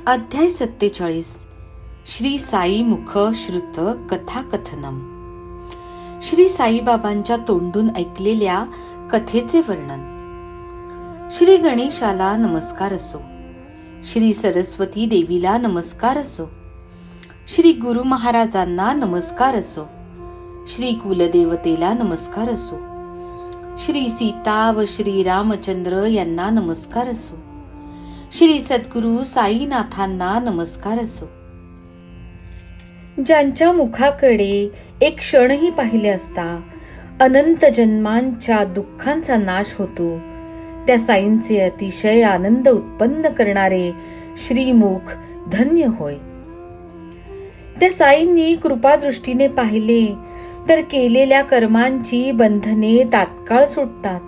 अध्याय 47 श्री साई मुख श्रुत कथा कथनम. श्री साईबाबांच्या तोंडून ऐकलेल्या कथेचे वर्णन. श्री गणेशाला नमस्कार असो, श्री सरस्वती देवीला नमस्कार असो, श्री गुरु महाराजांना नमस्कार असो, श्री कुलदेवतेला नमस्कार असो, श्री सीता व श्री रामचंद्र यांना नमस्कार असो, श्री सद्गुरु साईनाथांना नमस्कार असो. ज्यांच्या मुखाकडे एक क्षणही पाहिले असता अनंत जन्मांच्या दुःखांचा नाश होतो, त्या साईंचे अतिशय आनंद उत्पन्न करणारे श्रीमुख धन्य होय. त्या साईंनी कृपादृष्टीने पाहिले तर केलेल्या कर्मांची बंधने तात्काळ सुटतात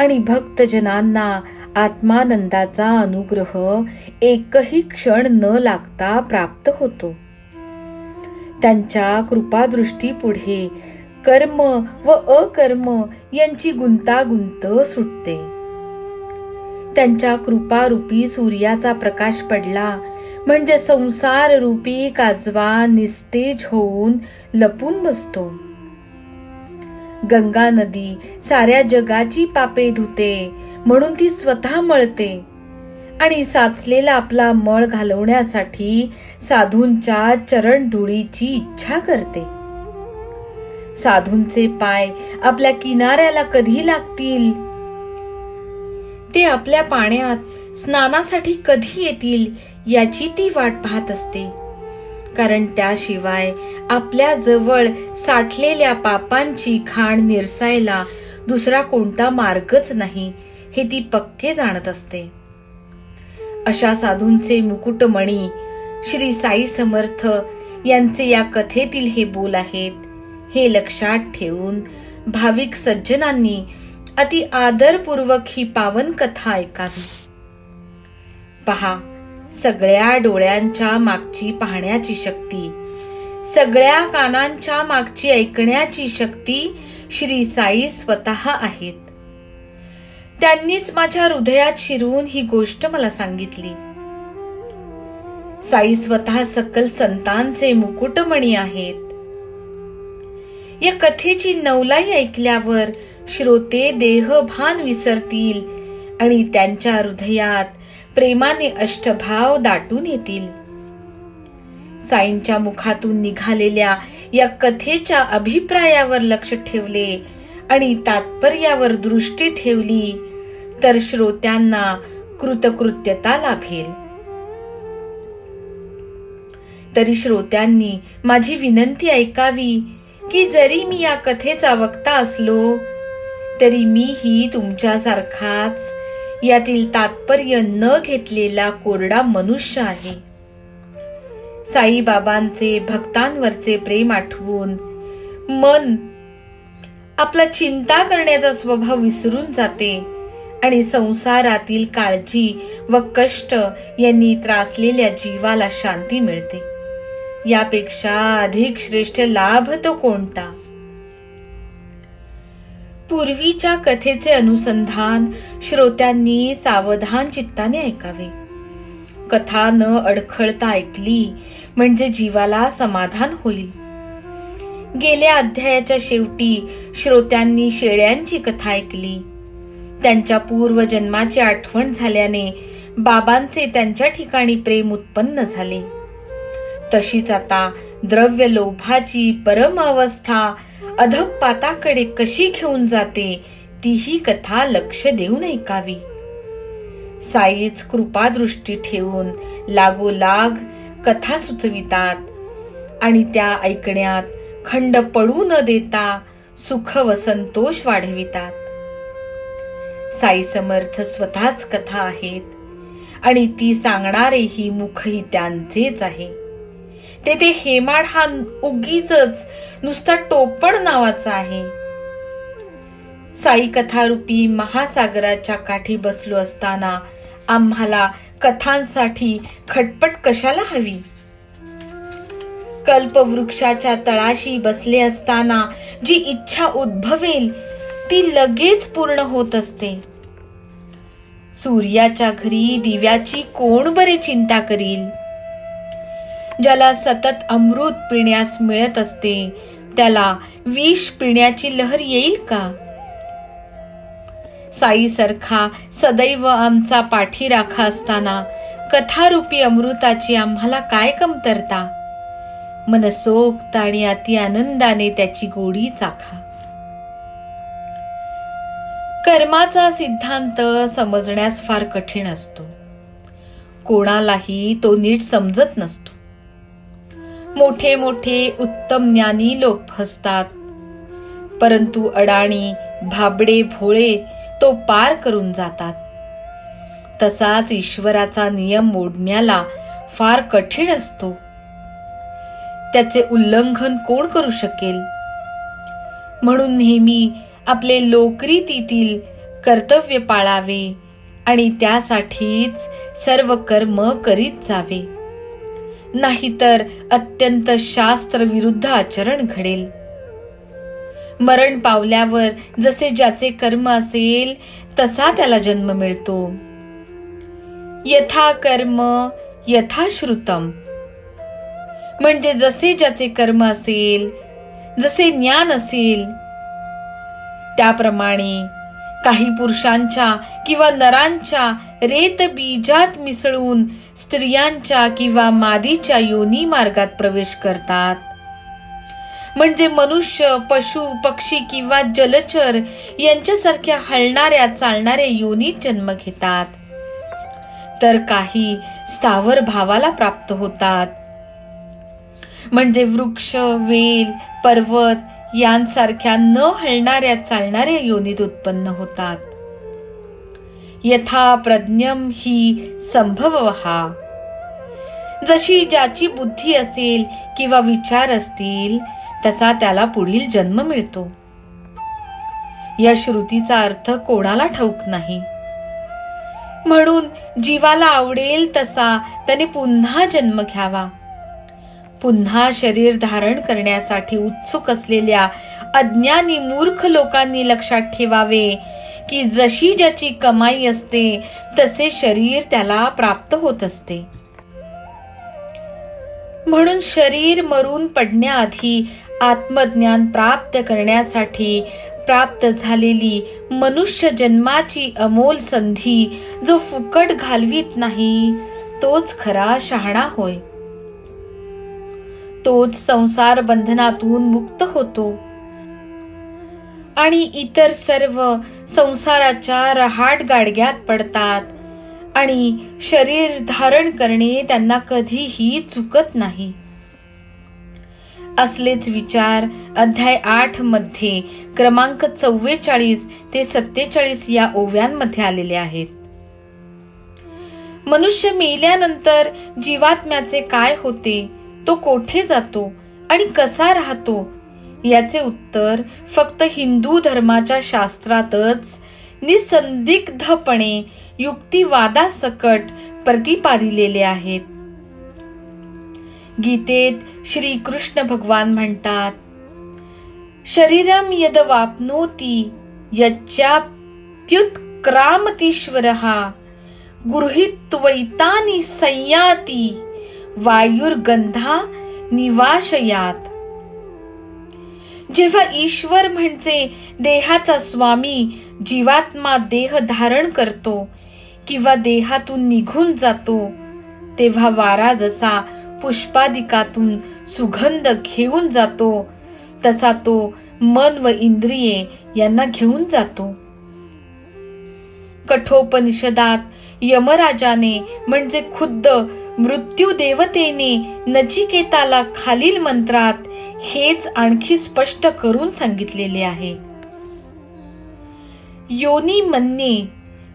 आणि भक्तजनांना आत्मानंदाचा अनुग्रह एकही क्षण न लागता प्राप्त होतो. त्यांच्या कृपादृष्टी पुढे कर्म व अकर्म यांची गुंतागुंत सुटते. त्यांच्या कृपारूपी सूर्याचा प्रकाश पडला म्हणजे संसार रूपी काजवा निस्तेज होऊन लपून बसतो. गंगा नदी साऱ्या जगाची पापे धुते म्हणून ती स्वतः मळते आणि साचलेला आपला मळ घालवण्यासाठी साधूंच्या चरण धुळीची इच्छा करते. साधूंचे पाय आपल्या किनाऱ्याला कधी लागतील, ते आपल्या पाण्यात स्नानासाठी कधी येतील याची ती वाट पाहत असते. कारण त्याशिवाय आपल्या जवळ साठलेल्या पापांची घाण निरसायला दुसरा कोणता मार्गच नाही हे ती पक्के जाणत असते. अशा साधूंचे मुकुटमणी श्री साई समर्थ यांचे या कथेतील हे बोल आहेत. हे लक्षात ठेवून भाविक सज्जनांनी अति आदरपूर्वक ही पावन कथा ऐकावी. पहा, सगळ्या डोळ्यांच्या मागची पाहण्याची शक्ती, सगळ्या कानांच्या मागची ऐकण्याची शक्ती श्री साई स्वतः आहेत. त्यांनीच माझ्या हृदयात शिरून ही गोष्ट मला सांगितली. साई स्वतः सकल संतांचे मुकुटमणी आहेत. या कथेची नवलाई ऐकल्यावर श्रोते देहभान विसरतील आणि त्यांच्या हृदयात प्रेमाने अष्टभाव दाटून येतील. साईंच्या मुखातून निघालेल्या या कथेच्या अभिप्रायावर लक्ष ठेवले आणि तात्पर्यावर दृष्टी ठेवली तर श्रोत्यांना कृतकृत्यता लाभेल. तरी श्रोत्यांनी माझी विनंती ऐकावी की जरी मी या कथेचा वक्ता असलो तरी मीही तुमच्यासारखाच यातील तात्पर्य न घेतलेला कोरडा मनुष्य आहे. साईबाबांचे भक्तांवरचे प्रेम आठवून मन आपला चिंता करण्याचा स्वभाव विसरून जाते आणि संसारातील काळजी व कष्ट यांनी त्रासलेल्या जीवाला शांती मिळते. यापेक्षा अधिक श्रेष्ठ लाभ तो कोणता? पूर्वीच्या कथेचे अनुसंधान श्रोत्यांनी सावधान चित्ताने ऐकावे. कथा न अडखळता ऐकली म्हणजे जीवाला समाधान होईल. गेल्या अध्यायाच्या शेवटी श्रोत्यांनी शेळ्यांची कथा ऐकली. त्यांच्या पूर्वजन्माची आठवण झाल्याने बाबांचे त्यांच्या ठिकाणी प्रेम उत्पन्न झाले. तशीच आता द्रव्य लोभाची परम अवस्था अधःपाताकडे कशी घेऊन जाते तीही कथा लक्ष देऊन ऐकावी. साईच कृपादृष्टी ठेवून लागोलाग कथा सुचवितात आणि त्या ऐकण्यात खंड पडू न देता सुख व संतोष वाढवितात. साई समर्थ स्वतःच कथा आहेत आणि ती सांगणारेही मुखही त्यांचेच आहे. ते हेमाड हा उगीचच नुसता टोपण नावाचा आहे. साई कथारूपी महासागराच्या काठी बसलो असताना आम्हाला कथांसाठी खटपट कशाला हवी? कल्पवृक्षाच्या तळाशी बसले असताना जी इच्छा उद्भवेल ती लगेच पूर्ण होत असते. सूर्याच्या घरी दिव्याची कोण बरे चिंता करील? ज्याला सतत अमृत पिण्यास मिळत असते त्याला विष पिण्याची लहर येईल का? साई सारखा सदैव आमचा पाठीराखा असताना कथारूपी अमृताची आम्हाला काय कमतरता? मनसोक्त आणि अति आनंदाने त्याची गोडी चाखा. कर्माचा सिद्धांत समजण्यास फार कठीण असतो. कोणालाही तो नीट समजत नसतो. मोठे मोठे उत्तम ज्ञानी लोक फसतात, परंतु अडाणी भाबडे भोळे तो पार करून जातात. तसाच ईश्वराचा नियम मोडण्याला फार कठीण असतो. त्याचे उल्लंघन कोण करू शकेल? म्हणून नेहमी आपले लोकरीतीतील कर्तव्य पाळावे आणि त्यासाठीच सर्व कर्म करीत जावे. नाहीतर अत्यंत शास्त्र विरुद्ध आचरण घडेल. मरण पावल्यावर जसे ज्याचे कर्म असेल तसा त्याला जन्म मिळतो. यथा कर्म यथा श्रुतम, म्हणजे जसे ज्याचे कर्म असेल, जसे ज्ञान असेल त्याप्रमाणे काही पुरुषांच्या किंवा नरांच्या रेत बीजात मिसळून स्त्रियांच्या किंवा मादीच्या योनी मार्गात प्रवेश करतात. म्हणजे मनुष्य, पशु, पक्षी किंवा जलचर यांच्यासारख्या हलणाऱ्या चालणाऱ्या योनीत जन्म घेतात. तर काही स्थावर भावाला प्राप्त होतात, म्हणजे वृक्ष, वेल, पर्वत यांसारख्या न हलणाऱ्या चालणाऱ्या योनीत उत्पन्न होतात. यथा प्रज्ञम ही संभवहा, जशी ज्याची बुद्धी असेल किंवा विचार असतील तसा त्याला पुढील जन्म मिळतो. या श्रुतीचा अर्थ कोणाला ठाऊक नाही. म्हणून जीवाला आवडेल तसा त्याने पुन्हा जन्म घ्यावा. पुन्हा शरीर धारण करण्यासाठी उत्सुक असलेल्या अज्ञानी मूर्ख लोकांनी लक्षात ठेवावे की जशी ज्याची कमाई असते तसे शरीर त्याला प्राप्त होत असते. म्हणून शरीर मरून पडण्याआधी आत्मज्ञान प्राप्त करण्यासाठी प्राप्त झालेली मनुष्य जन्माची अमोल संधी जो फुकट घालवीत नाही तोच खरा शहाणा होय. तोच संसार बंधनातून मुक्त होतो आणि इतर सर्व संसाराच्या रहाट गाडग्यात पडतात आणि शरीर धारण करणे त्यांना कधीही चुकत नाही. असलेच विचार अध्याय 8 मध्ये क्रमांक 44 ते 47 या ओव्यांमध्ये आलेले आहेत. मनुष्य मेल्यानंतर जीवात्म्याचे काय होते, तो कोठे जातो आणि कसा राहतो याचे उत्तर फक्त हिंदू धर्माच्या शास्त्रातच निसंदिग्धपणे युक्तिवादासकट प्रतिपादिलेले आहेत. गीतेत श्री कृष्ण भगवान म्हणतात, शरीरम यद वाप्नोति यच्चाप्युत्क्रामतीश्वरः गृहीत्वैतानि संयाति वायुर्गंधा निवाशयात. जेव्हा ईश्वर म्हणजे देहाचा स्वामी जीवात्मा देह धारण करतो किंवा देहातून निघून जातो तेव्हा वारा जसा पुष्पादिकातून सुगंध घेऊन जातो तसा तो मन व इंद्रिये यांना घेऊन जातो. कठोपनिषदात यमराजाने म्हणजे खुद्द मृत्यू देवतेने नचिकेताला खालील मंत्रात हेच आणखी स्पष्ट करून सांगितलेले आहे. योनी मन्ये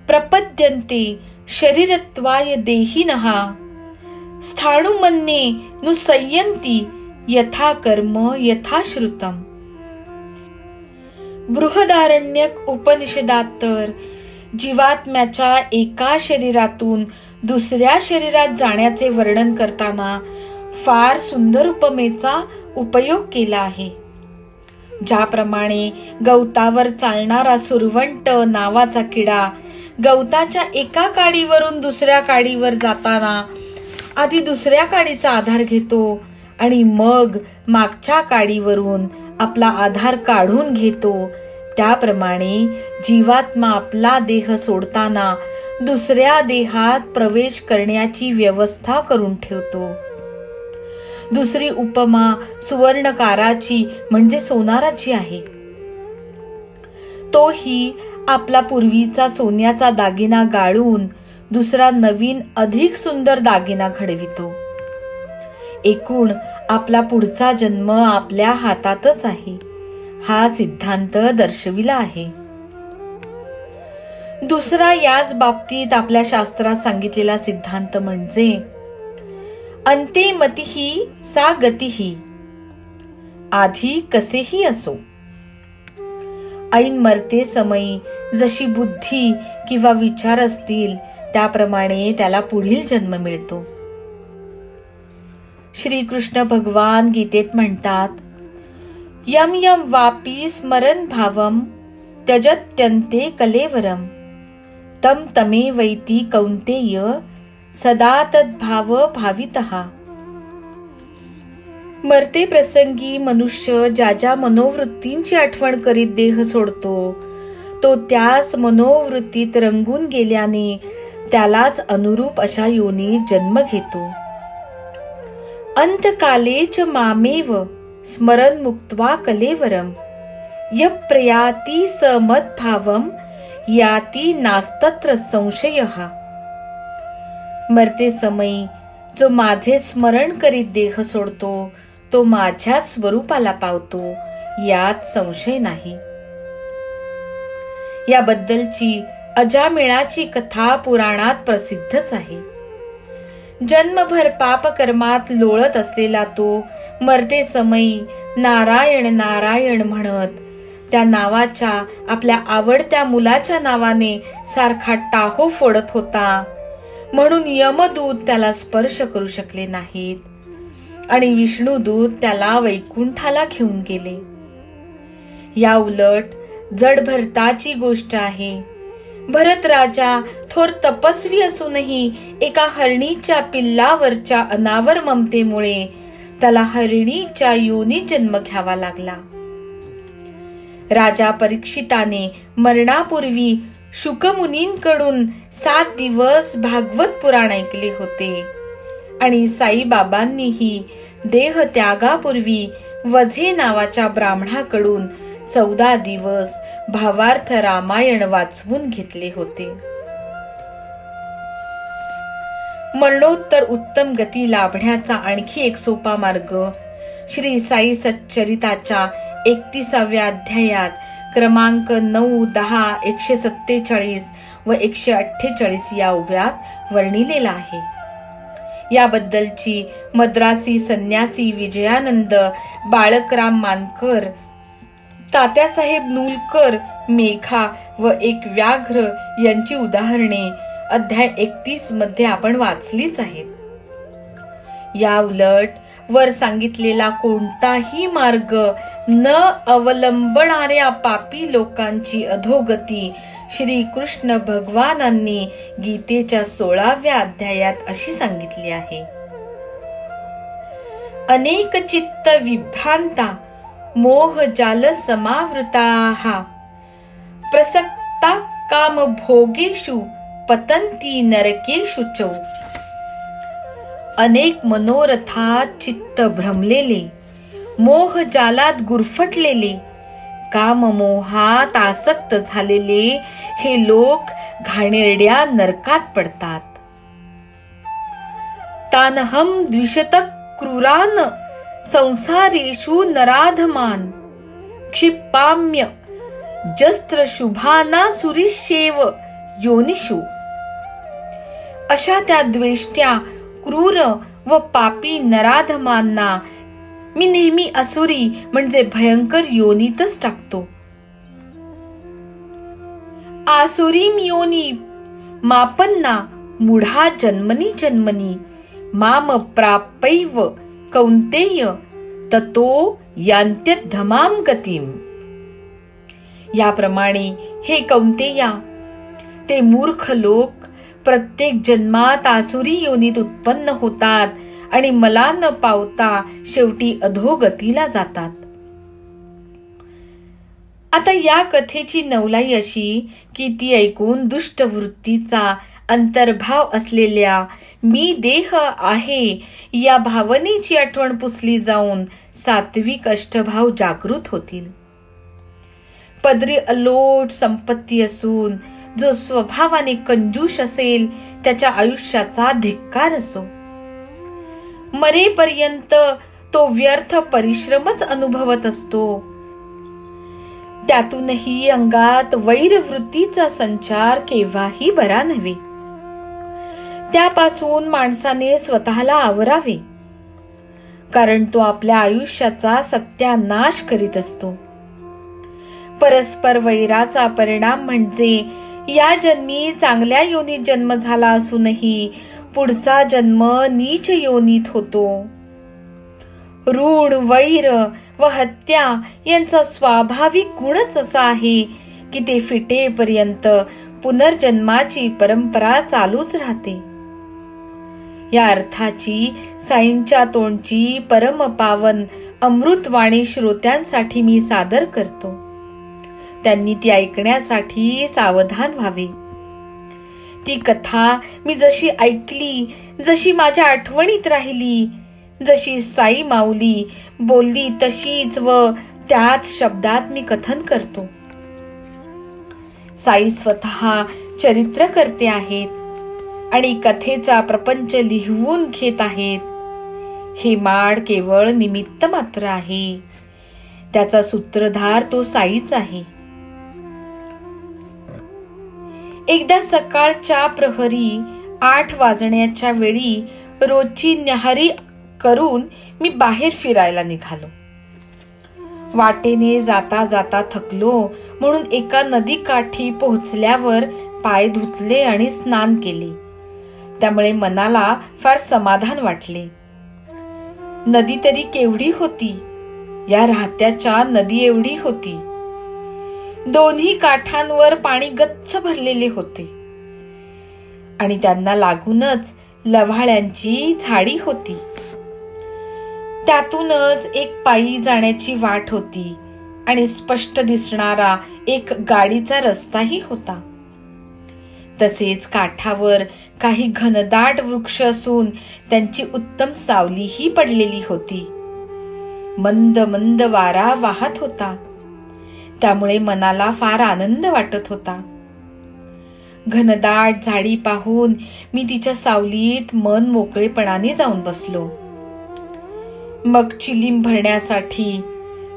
प्रपद्यन्ते शरीरत्वाय देहिनः स्थाणुमन्ये नुसयन्ति यथा कर्म यथा श्रुतम. बृहदारण्यक उपनिषदात तर जीवात्म्याच्या एका शरीरातून दुसऱ्या शरीरात जाण्याचे वर्णन करताना फार सुंदर उपमेचा उपयोग केला आहे. ज्याप्रमाणे गवतावर चालणारा सुरवंट नावाचा किडा गवताच्या एका काडीवरून दुसऱ्या काडीवर जाताना आधी दुसऱ्या काडीचा आधार घेतो आणि मग मागच्या काडीवरून आपला आधार काढून घेतो, त्याप्रमाणे जीवात्मा आपला देह सोडताना दुसऱ्या देहात प्रवेश करण्याची व्यवस्था करून ठेवतो. दुसरी उपमा सुवर्णकाराची म्हणजे सोनाराची आहे. तोही आपला पूर्वीचा सोन्याचा दागिना गाळून दुसरा नवीन अधिक सुंदर दागिना घडवितो. एकूण आपला पुढचा जन्म आपल्या हातातच आहे, हा सिद्धांत दर्शविला आहे. दुसरा याच बाबतीत आपल्या शास्त्रात सांगितलेला सिद्धांत म्हणजे अंते मतिही सा गतिही, आधी कसेही असो. ऐन मरते समयी जशी बुद्धी किंवा विचार असतील त्याप्रमाणे त्याला पुढील जन्म मिळतो. श्रीकृष्ण भगवान गीतेत म्हणतात, यम यम वापी स्मरण भावम त्यजत्यन्ते कलेवरम तम तमे वैती कौंतेय सदा तद्भाव भावितः. मरते प्रसंगी मनुष्य ज्या ज्या मनोवृत्तींची आठवण करीत देह सोडतो, तो त्याच मनोवृत्तीत रंगून गेल्याने त्यालाच अनुरूप अशा योनीत जन्म घेतो. अंतकालेच मामेव स्मरण मुक्त्वा कलेवरम य प्रयाति स मद्भावम याति नास्तत्र संशयः. मरते समयी जो माझे स्मरण करीत देह सोडतो तो माझ्या स्वरूपाला पावतो, यात संशय नाही. याबद्दलची अजामिळाची कथा पुराणात प्रसिद्धच आहे. जन्मभर पाप कर्मात लोळत असलेला तो मरते समयी नारायण नारायण म्हणत त्या नावाच्या आपल्या आवडत्या मुलाच्या नावाने सारखा टाहो फोडत होता, म्हणून यमदूत त्याला स्पर्श करू शकले नाहीत आणि विष्णुदूत त्याला वैकुंठाला घेऊन गेले. या उलट जड भरताची गोष्ट आहे. भरत राजा थोर तपस्वी असूनही एका हरणीच्या पिल्लावरच्या अनावर ममतेमुळे त्याला हरणीच्या योनीत जन्म घ्यावा लागला. राजा परीक्षिताने मरणापूर्वी शुकमुनींकडून 7 दिवस भागवत पुराण ऐकले होते आणि साईबाबांनीही देह त्यागापूर्वी वझे नावाच्या ब्राह्मणाकडून 14 दिवस भावार्थ रामायण वाचवून घेतले होते. मरणोत्तर उत्तम गती लाभण्याचा आणखी एक सोपा मार्ग श्री साई सच्चरिताच्या 31व्या अध्यायात क्रमांक 9, 10, 147 व 148 या उभ्यात वर्णिलेला आहे. याबद्दलची मद्रासी संन्यासी विजयानंद, बाळकराम मानकर, तात्यासाहेब नूलकर, मेघा व एक व्याघ्र यांची उदाहरणे अध्याय 31 मध्ये आपण वाचलीच आहेत. या उलट वर सांगितलेला कोणताही मार्ग न अवलंबणाऱ्या पापी लोकांची अधोगती श्री कृष्ण भगवानांनी गीतेच्या 16व्या अध्यायात अशी सांगितली आहे. अनेक चित्त विभ्रांता मोह जाल समावृताः प्रसक्ता काम भोगेषु पतंती नरकेषु च. अनेक मनोरथात चित्त भ्रमलेले, मोह जालात गुरफटलेले, काममोहात आसक्त झालेले हे लोक घाणेरड्या नरकात पडतात. तानहम द्विषत क्रूरान संसारेषु नराधमान क्षिपाम्य जस्त्र शुभाना सुरिशेव योनिषु. अशा त्या द्वेष्ट्या क्रूर व पापी नराधमांना मी नेहमी असुरी म्हणजे भयंकर योनीतच टाकतो. आसुरीम योनी मापन्ना मूढा जन्मनी जन्मनी माम प्रापैव कौंतेय ततो यांत्यधमाम गतिम. याप्रमाणे हे कौंतेया, ते मूर्ख लोक प्रत्येक जन्मात आसुरी योनीत उत्पन्न होतात आणि मला न पावता शेवटी अधोगतीला जातात. आता या कथेची नवलाई अशी की ती ऐकून दुष्ट वृत्तीचा अंतर्भाव असलेल्या मी देह आहे या भावनेची आठवण पुसली जाऊन सात्विक अष्टभाव जागृत होतील. पदरी अलोट संपत्ती असून जो स्वभावाने कंजूष असेल त्याच्या आयुष्याचा धिक्कार असो. मरेपर्यंत तो व्यर्थ परिश्रमच अनुभवत असतो. त्यातूनही अंगात वैरवृत्तीचा संचार केव्हाही बरा नव्हे. त्यापासून माणसाने स्वतःला आवरावे, कारण तो आपल्या आयुष्याचा सत्यानाश करीत असतो. परस्पर वैराचा परिणाम म्हणजे या जन्मी चांगल्या योनीत जन्म झाला असूनही पुढचा जन्म नीच योनीत होतो. ऋण, वैर व हत्या यांचा स्वाभाविक गुणच असा आहे की ते फिटेपर्यंत पुनर्जन्माची परंपरा चालूच राहते. या अर्थाची साईंच्या तोंडची परमपावन अमृतवाणी श्रोत्यांसाठी मी सादर करतो. त्यांनी ती ऐकण्यासाठी सावधान व्हावे. ती कथा मी जशी ऐकली, जशी माझ्या आठवणीत राहिली, जशी साई माऊली बोलली तशीच व त्याच शब्दात मी कथन करतो. साई स्वतः चरित्रकर्ते आहेत आणि कथेचा प्रपंच लिहवून घेत आहेत. हे माड केवळ निमित्त मात्र आहे. त्याचा सूत्रधार तो साईच आहे. एकदा सकाळच्या प्रहरी 8 वाजण्याच्या वेळी रोजची न्याहारी करून मी बाहेर फिरायला निघालो. वाटेने जाता जाता थकलो म्हणून एका नदीकाठी पोहोचल्यावर पाय धुतले आणि स्नान केले. त्यामुळे मनाला फार समाधान वाटले. नदी तरी केवढी होती, या राहत्याच्या नदी एवढी होती. दोन्ही काठांवर पाणी गच्च भरलेले होते आणि त्यांना लागूनच लव्हाळ्यांची झाडी होती. त्यातूनच एक पायी जाण्याची वाट होती आणि स्पष्ट दिसणारा एक गाडीचा रस्ताही होता. तसेच काठावर काही घनदाट वृक्ष असून त्यांची उत्तम सावलीही पडलेली होती. मंद मंद वारा वाहत होता. त्यामुळे मनाला फार आनंद वाटत होता. घनदाट झाडी पाहून मी तिच्या सावलीत मन मोकळेपणाने जाऊन बसलो. मग चिलीम भरण्यासाठी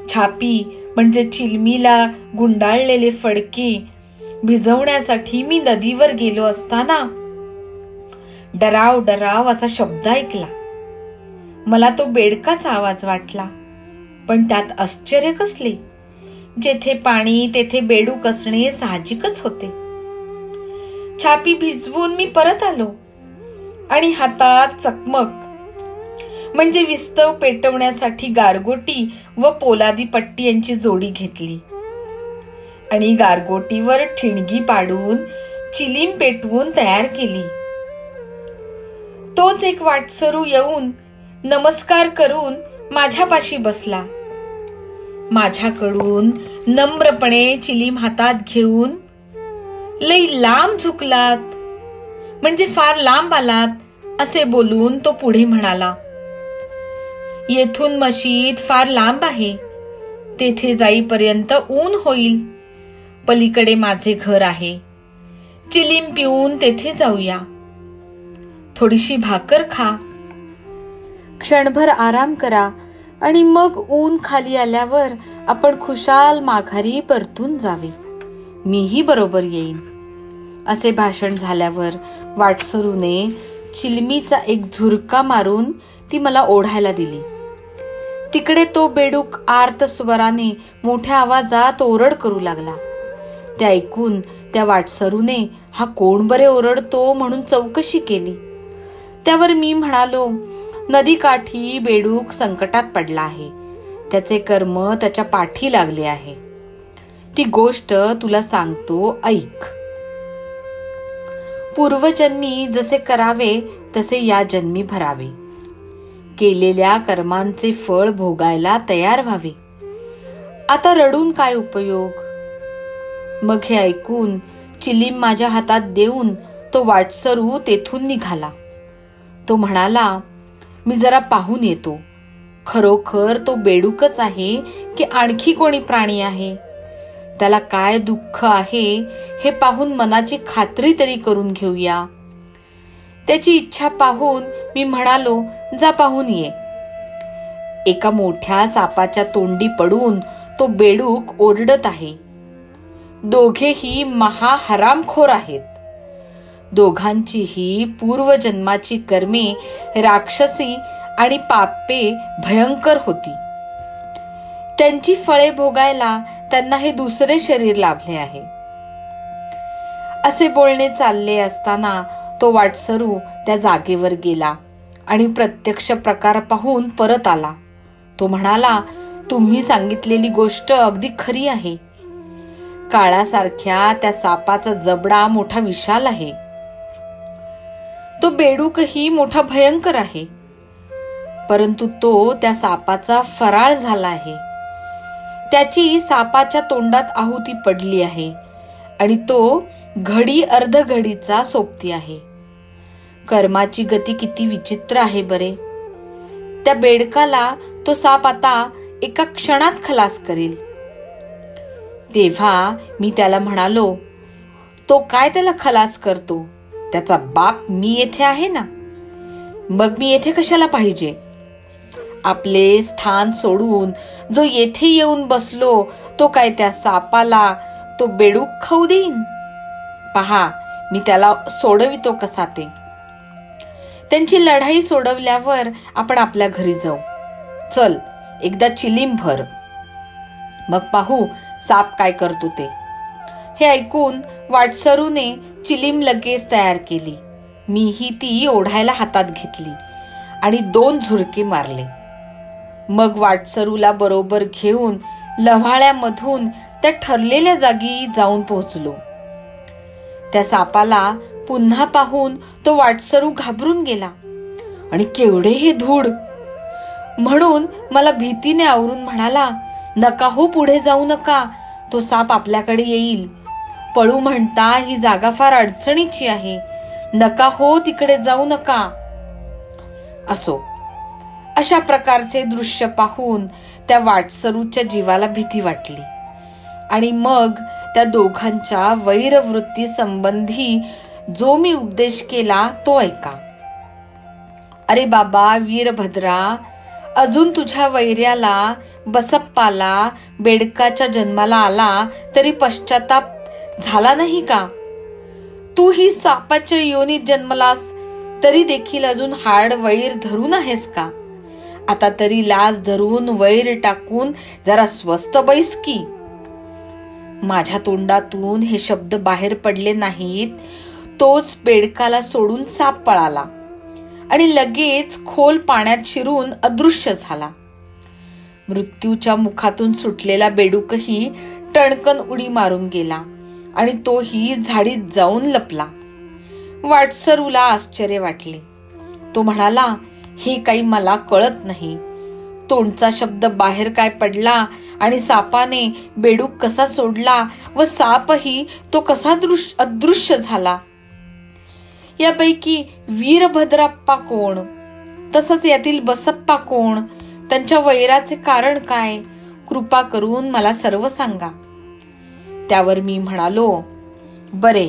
छापी म्हणजे चिलमीला गुंडाळलेले फडके भिजवण्यासाठी मी नदीवर गेलो असताना डराव डराव असा शब्द ऐकला. मला तो बेडकाचा आवाज वाटला, पण त्यात आश्चर्य कसले. जेथे पाणी तेथे बेडूक असणे साहजिकच होते. छापी भिजवून मी परत आलो आणि हातात चकमक म्हणजे विस्तव पेटवण्यासाठी गारगोटी व पोलादी पट्टी यांची जोडी घेतली आणि गारगोटीवर ठिणगी पाडून चिलीम पेटवून तयार केली. तोच एक वाटसरू येऊन नमस्कार करून माझ्यापाशी बसला. माझ्याकडून नम्रपणे चिलीम हातात घेऊन लई लांब झुकलात म्हणजे फार लांब आलात असे बोलून तो पुढे म्हणाला, येथून मशीद फार लांब आहे. तेथे जाईपर्यंत ऊन होईल. पलीकडे माझे घर आहे. चिलीम पिऊन तेथे जाऊया. थोडीशी भाकर खा, क्षणभर आराम करा आणि मग ऊन खाली आल्यावर आपण खुशाल माघारी परतून जावे. मीही बरोबर येईन. असे भाषण झाल्यावर वाटसरूने चिलमीचा एक झुरका मारून ती मला ओढायला दिली. तिकडे तो बेडूक आर्त स्वराने मोठ्या आवाजात ओरड करू लागला. ते ऐकून त्या वाटसरूने हा कोण बरे ओरडतो म्हणून चौकशी केली. त्यावर मी म्हणालो, नदीकाठी बेडूक संकटात पडला आहे. त्याचे कर्म त्याच्या पाठी लागले आहे. ती गोष्ट तुला सांगतो, ऐक. पूर्वजन्मी जसे करावे तसे या जन्मी भरावे. केलेल्या कर्मांचे फळ भोगायला तयार व्हावे. आता रडून काय उपयोग. मग हे ऐकून चिलीम माझ्या हातात देऊन तो वाटसरू तेथून निघाला. तो म्हणाला, मी जरा पाहून येतो. खरोखर तो बेडूकच आहे की आणखी कोणी प्राणी आहे. त्याला काय दुःख आहे हे पाहून मनाची खात्री तरी करून घेऊया. त्याची इच्छा पाहून मी म्हणालो, जा पाहून ये. एका मोठ्या सापाच्या तोंडी पडून तो बेडूक ओरडत आहे. दोघेही महाहरामखोर आहेत. दोघांचीही पूर्वजन्माची कर्मे राक्षसी आणि पापे भयंकर होती. त्यांची फळे भोगायला त्यांना हे दुसरे शरीर लाभले आहे. असे बोलणे चालले असताना तो वाटसरू त्या जागेवर गेला आणि प्रत्यक्ष प्रकार पाहून परत आला. तो म्हणाला, तुम्ही सांगितलेली गोष्ट अगदी खरी आहे. काळासारख्या त्या सापाचा जबडा मोठा विशाल आहे. तो बेडूकही मोठा भयंकर आहे. परंतु तो त्या सापाचा फराळ झाला आहे. त्याची सापाच्या तोंडात आहुती पडली आहे आणि तो घडी अर्धघडीचा सोबती आहे. कर्माची गती किती विचित्र आहे बरे. त्या बेडकाला तो साप आता एका क्षणात खलास करेल. तेव्हा मी त्याला म्हणालो, तो काय त्याला खलास करतो. त्याचा बाप मी येथे आहे ना. मग मी येथे कशाला पाहिजे. आपले स्थान सोडून जो येथे येऊन बसलो तो काय त्या सापाला तो बेडूक खाऊ देईन. पहा मी त्याला सोडवितो कसा ते. त्यांची लढाई सोडवल्यावर आपण आपल्या घरी जाऊ. चल एकदा चिलीम भर, मग पाहू साप काय करतो ते. हे ऐकून वाटसरूने चिलीम लगेच तयार केली. मीही ती ओढायला हातात घेतली आणि 2 झुरके मारले. मग वाटसरूला बरोबर घेऊन लव्हाळ्यामधून त्या ठरलेल्या जागी जाऊन पोहोचलो. त्या सापाला पुन्हा पाहून तो वाटसरू घाबरून गेला आणि केवढे हे धूड म्हणून मला भीतीने आवरून म्हणाला, नका हो, पुढे जाऊ नका. तो साप आपल्याकडे येईल. पळू म्हणता ही जागा फार अडचणीची आहे. नका हो, तिकडे जाऊ नका. असो, अशा प्रकारचे दृश्य पाहून त्या वाटसरूच्या जीवाला भीती वाटली आणि मग त्या दोघांच्या वैरवृत्ती संबंधी जो मी उपदेश केला तो ऐका. अरे बाबा वीरभद्रा, अजून तुझ्या वैर्याला बसप्पाला बेडकाच्या जन्माला आला तरी पश्चाताप झाला नाही का. तू ही सापाच्या योनीत जन्मलास तरी देखील अजून हाड वैर धरून आहेस का. आता तरी लाज धरून वैर टाकून जरा स्वस्थ बैस की. माझ्या तोंडातून हे शब्द बाहेर पडले नाहीत तोच बेडकाला सोडून साप पळाला आणि लगेच खोल पाण्यात शिरून अदृश्य झाला. मृत्यूच्या मुखातून सुटलेला बेडूकही टणकन उडी मारून गेला आणि तोही झाडीत जाऊन लपला. वाटसरूला आश्चर्य वाटले. तो म्हणाला, हे काही मला कळत नाही. तोंडचा शब्द बाहेर काय पडला आणि सापाने बेडूक कसा सोडला व सापही तो कसा अदृश्य झाला. यापैकी वीरभद्राप्पा कोण, तसंच यातील बसप्पा कोण, त्यांच्या वैराचे कारण काय, कृपा करून मला सर्व सांगा. त्यावर मी म्हणालो, बरे,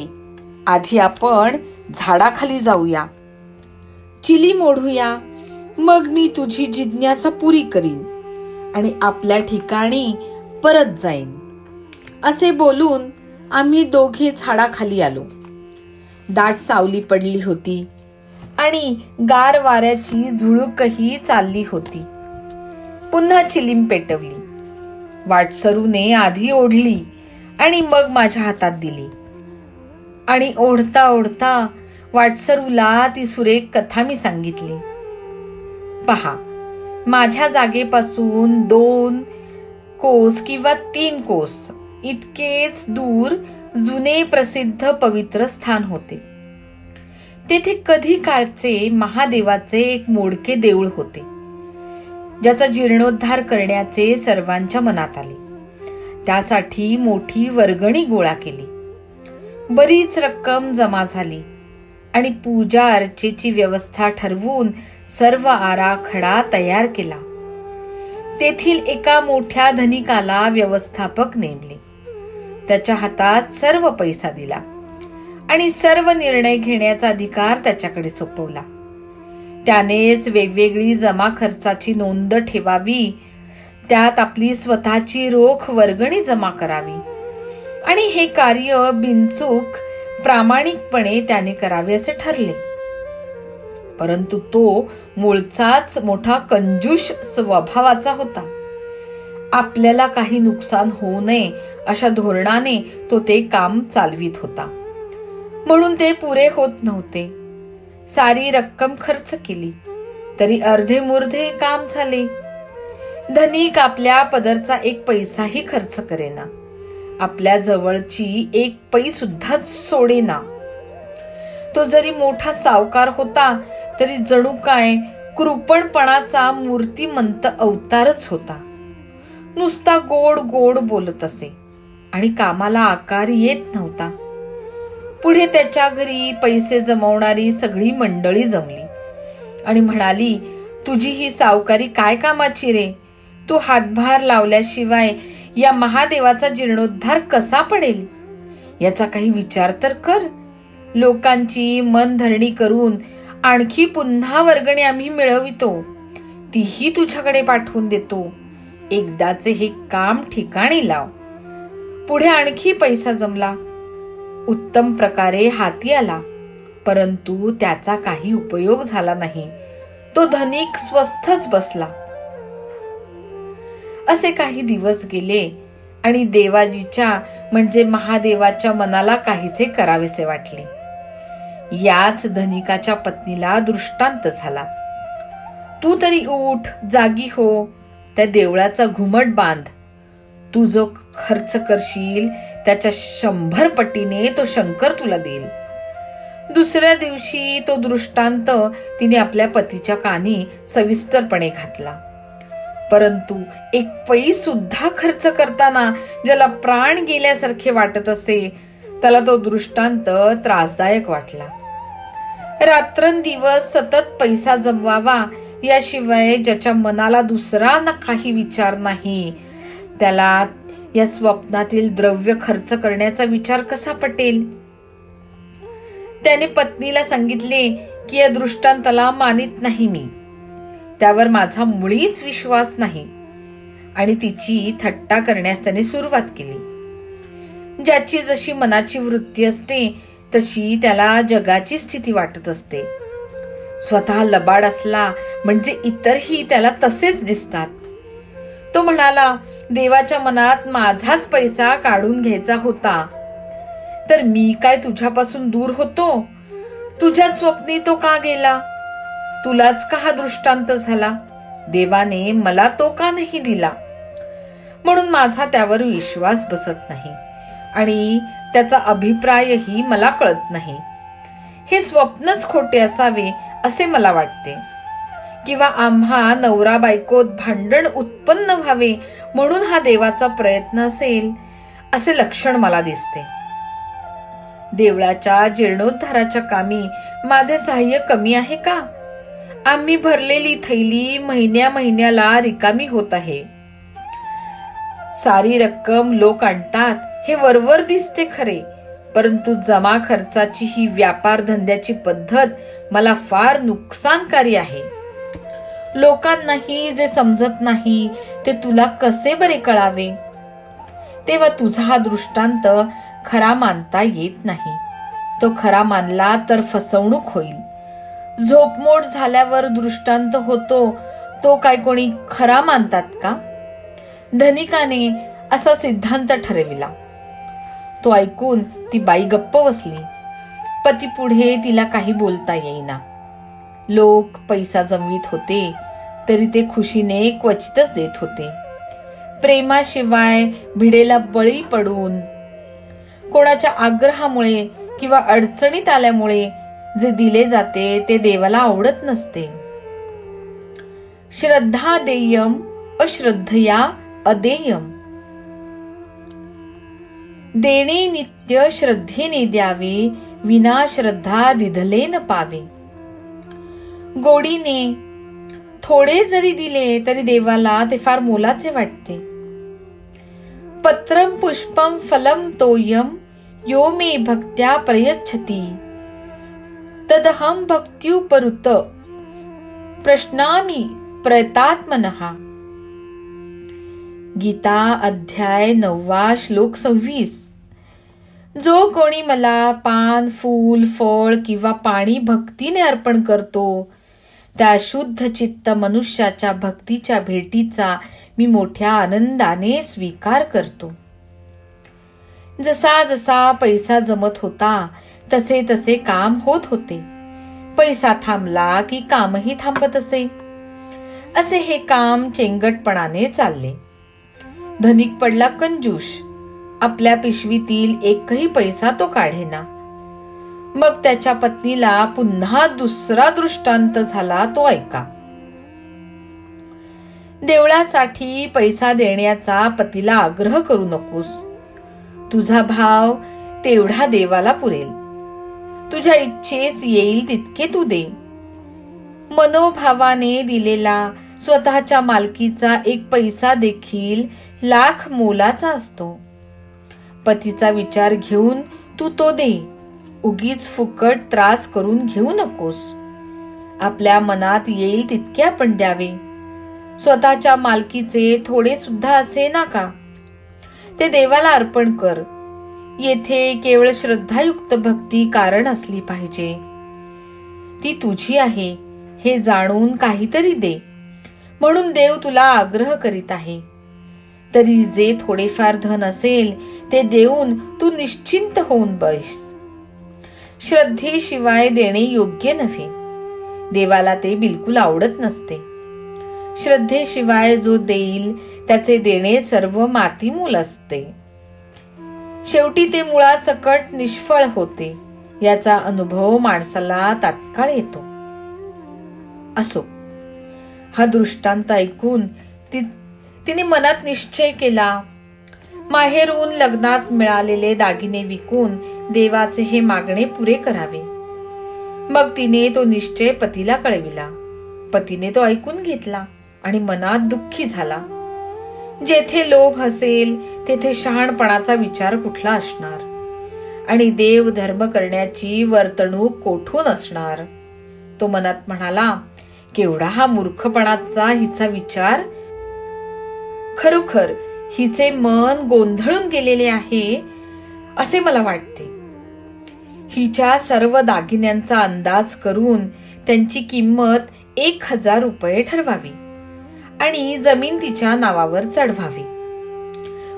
आधी आपण झाडाखाली जाऊया, चिलीम ओढूया, मग मी तुझी जिज्ञासा पुरी करीन आणि आपल्या ठिकाणी परत जाईन. असे बोलून आम्ही दोघे झाडाखाली आलो. दाट सावली पडली होती आणि गार वाऱ्याची झुळूकही चालली होती. पुन्हा चिलीम पेटवली. वाटसरूने आधी ओढली आणि मग माझ्या हातात दिली आणि ओढता ओढता वाटसरूला ती सुरेख कथा मी सांगितली. पहा, माझ्या जागेपासून 2 कोस किंवा 3 कोस इतकेच दूर जुने प्रसिद्ध पवित्र स्थान होते. तेथे कधी काळचे महादेवाचे एक मोडके देऊळ होते, ज्याचा जीर्णोद्धार करण्याचे सर्वांच्या मनात आले. त्यासाठी मोठी वर्गणी गोळा केली. बरीच रक्कम जमा झाली आणि पूजा अर्चेची व्यवस्था ठरवून सर्व आराखडा तयार केला. तेथील एका मोठ्या धनिकाला व्यवस्थापक नेमले. त्याच्या हातात सर्व पैसा दिला आणि सर्व निर्णय घेण्याचा अधिकार त्याच्याकडे सोपवला. त्यानेच वेगवेगळी जमा खर्चाची नोंद ठेवावी, त्यात आपली स्वतःची रोख वर्गणी जमा करावी आणि हे कार्य बिनचूक प्रामाणिकपणे त्याने करावे असे ठरले. परंतु तो मूळचाच मोठा कंजूष स्वभावाचा होता. आपल्याला काही नुकसान होऊ नये अशा धोरणाने तो ते काम चालवित होता, म्हणून ते पुरे होत नव्हते. सारी रक्कम खर्च केली तरी अर्धे मुर्धे काम झाले. धनिक आपल्या पदरचा एक पैसाही खर्च करेना, आपल्या जवळची एक पै सुद्धा सोडेना. तो जरी मोठा सावकार होता तरी जणू काय कृपणपणाचा मूर्तिमंत अवतारच होता. नुसता गोड गोड बोलत असे आणि कामाला आकार येत नव्हता. पुढे त्याच्या घरी पैसे जमवणारी सगळी मंडळी जमली आणि म्हणाली, तुझी ही सावकारी काय कामाची रे? तू हातभार लावल्याशिवाय या महादेवाचा जीर्णोद्धार कसा पडेल? याचा काही विचार तर कर. लोकांची मनधरणी करून आणखी पुन्हा वर्गणी आम्ही मिळवितो, तीही तुझ्याकडे पाठवून देतो. एकदाचे हे काम ठिकाणी लाव. पुढे आणखी पैसा जमला, उत्तम प्रकारे हाती आला, परंतु त्याचा काही उपयोग झाला नाही. तो धनिक स्वस्थच बसला. असे काही दिवस गेले आणि देवाजीच्या म्हणजे महादेवाच्या मनाला काहीसे करावेसे वाटले. याच धनिकाच्या पत्नीला दृष्टांत झाला. तू तरी उठ, जागी हो, त्या देवळाचा घुमट बांध. तू जो खर्च करशील त्याच्या 100 पटीने तो शंकर तुला देईल. दुसऱ्या दिवशी तो दृष्टांत तिने आपल्या पतीच्या कानी सविस्तरपणे घातला. परंतु एक पै सुद्धा खर्च करताना ज्याला प्राण गेल्यासारखे वाटत असे, त्याला तो दृष्टांत त्रासदायक वाटला. रात्रंदिवस सतत पैसा जमवावा याशिवाय ज्याच्या मनाला दुसरा ना काही विचार नाही, त्याला या स्वप्नातील द्रव्य खर्च करण्याचा विचार कसा पटेल? त्याने पत्नीला सांगितले की या दृष्टांताला मानित नाही मी, त्यावर माझा मुळीच विश्वास नाही, आणि तिची थट्टा करण्यास त्याने सुरुवात केली. ज्याची जशी मनाची वृत्ती असते तशी त्याला जगाची स्थिती वाटत असते. स्वतः लबाड असला म्हणजे इतरही त्याला तसेच दिसतात. तो म्हणाला, देवाच्या मनात माझाच पैसा काढून घ्यायचा होता, तर मी काय तुझ्यापासून दूर होतो? तुझ्याच स्वप्नी तो का गेला? तुलाच का हा दृष्टांत झाला? देवाने मला तो का नाही दिला? म्हणून माझा त्यावर विश्वास बसत नाही आणि त्याचा अभिप्रायही मला कळत नाही. हे स्वप्नच खोटे असावे असे मला वाटते, किंवा आम्हा नवरा बायकोत भांडण उत्पन्न व्हावे म्हणून हा देवाचा प्रयत्न असेल असे लक्षण मला दिसते. देवळाच्या जीर्णोद्धाराच्या कामी माझे सहाय्य कमी आहे का? आम्ही भरलेली थैली महिन्या महिन्याला रिकामी होत आहे. सारी रक्कम लोक आणतात हे वरवर दिसते खरे, परंतु जमा खर्चाची ही व्यापार धंद्याची पद्धत मला फार नुकसानकारी आहे. लोकांनाही जे समजत नाही ते तुला कसे बरे कळावे? तेव्हा तुझा हा दृष्टांत खरा मानता येत नाही. तो खरा मानला तर फसवणूक होईल. झोपमोड झाल्यावर दृष्टांत होतो तो काय कोणी खरा मानतात का? धनिकाने असा सिद्धांत ठरविला. तो ऐकून ती बाई गप्प बसली. पती पुढे तिला काही बोलता येईना. लोक पैसा जमवीत होते तरी ते खुशीने क्वचितच देत होते. प्रेमाशिवाय भिडेला बळी पडून, कोणाच्या आग्रहामुळे किंवा अडचणीत आल्यामुळे जे दिले जाते ते देवाला आवडत नसते. श्रद्धा देयम अश्रद्धया अदेयम. देणे नित्य श्रद्धेने द्यावे, विना श्रद्धा दिधले न पावे. गोडीने थोडे जरी दिले तरी देवाला ते फार मोलाचे वाटते. पत्रम पुष्पम फलम तोयम यो मे भक्त्या प्रयच्छति, तदहम भक्त्युपरुत प्रश्नामि प्रयतात्मनः. गीता अध्याय 9 श्लोक 26. जो कोणी मला पान, फूल, फळ किंवा पाणी भक्तीने अर्पण करतो, त्या शुद्ध चित्त मनुष्याच्या भक्तीच्या भेटीचा मी मोठ्या आनंदाने स्वीकार करतो. जसा जसा पैसा जमत होता तसे तसे काम होत होते. पैसा थांबला की कामही थांबत असे. असे हे काम चेंगटपणाने चालले. धनिक पडला कंजूष. आपल्या पिशवीतील एकही पैसा तो काढेना. मग त्याच्या पत्नीला पुन्हा दुसरा दृष्टांत झाला, तो ऐका. देवळासाठी पैसा देण्याचा पतीला आग्रह करू नकोस. तुझा भाव तेवढा देवाला पुरेल. तुझ्या इच्छेस येईल तितके तू दे. मनोभावाने दिलेला स्वतःच्या मालकीचा एक पैसा देखील लाख मोलाचा असतो. पतीचा विचार घेऊन तू तो दे. उगीच फुकट त्रास करून घेऊ नकोस. आपल्या मनात येईल तितके आपण द्यावे. स्वतःच्या मालकीचे थोडे सुद्धा असे ना का, ते देवाला अर्पण कर. येथे केवळ श्रद्धायुक्त भक्ती कारण असली पाहिजे. ती तुझी आहे हे जाणून काहीतरी दे, म्हणून देव तुला आग्रह करीत आहे. तरी जे थोडेफार धन असेल ते देऊन तू निश्चिंत होऊन बैस. श्रद्धेशिवाय देणे योग्य नव्हे. देवाला ते बिलकुल आवडत नसते. श्रद्धेशिवाय जो देईल त्याचे देणे सर्व मातीमूल असते. शेवटी ते मुळासकट निष्फळ होते. याचा अनुभव माणसाला तात्काळ येतो. असो, हा दृष्टांत ऐकून तिने मनात निश्चय केला. माहेरून लग्नात मिळालेले दागिने विकून देवाचे हे मागणे पुरे करावे. मग तिने तो निश्चय पतीला कळविला. पतीने तो ऐकून घेतला आणि मनात दुःखी झाला. जेथे लोभ असेल तेथे शहाणपणाचा विचार कुठला असणार, आणि देव धर्म करण्याची वर्तणूक कोठून असणार. तो मनात म्हणाला, केवढा हा मूर्खपणाचा हिचा विचार. खरोखर हिचे मन गोंधळून गेलेले आहे असे मला वाटते. हिच्या सर्व दागिन्यांचा अंदाज करून त्यांची किंमत 1000 रुपये ठरवावी आणि जमीन तिच्या नावावर चढवावी.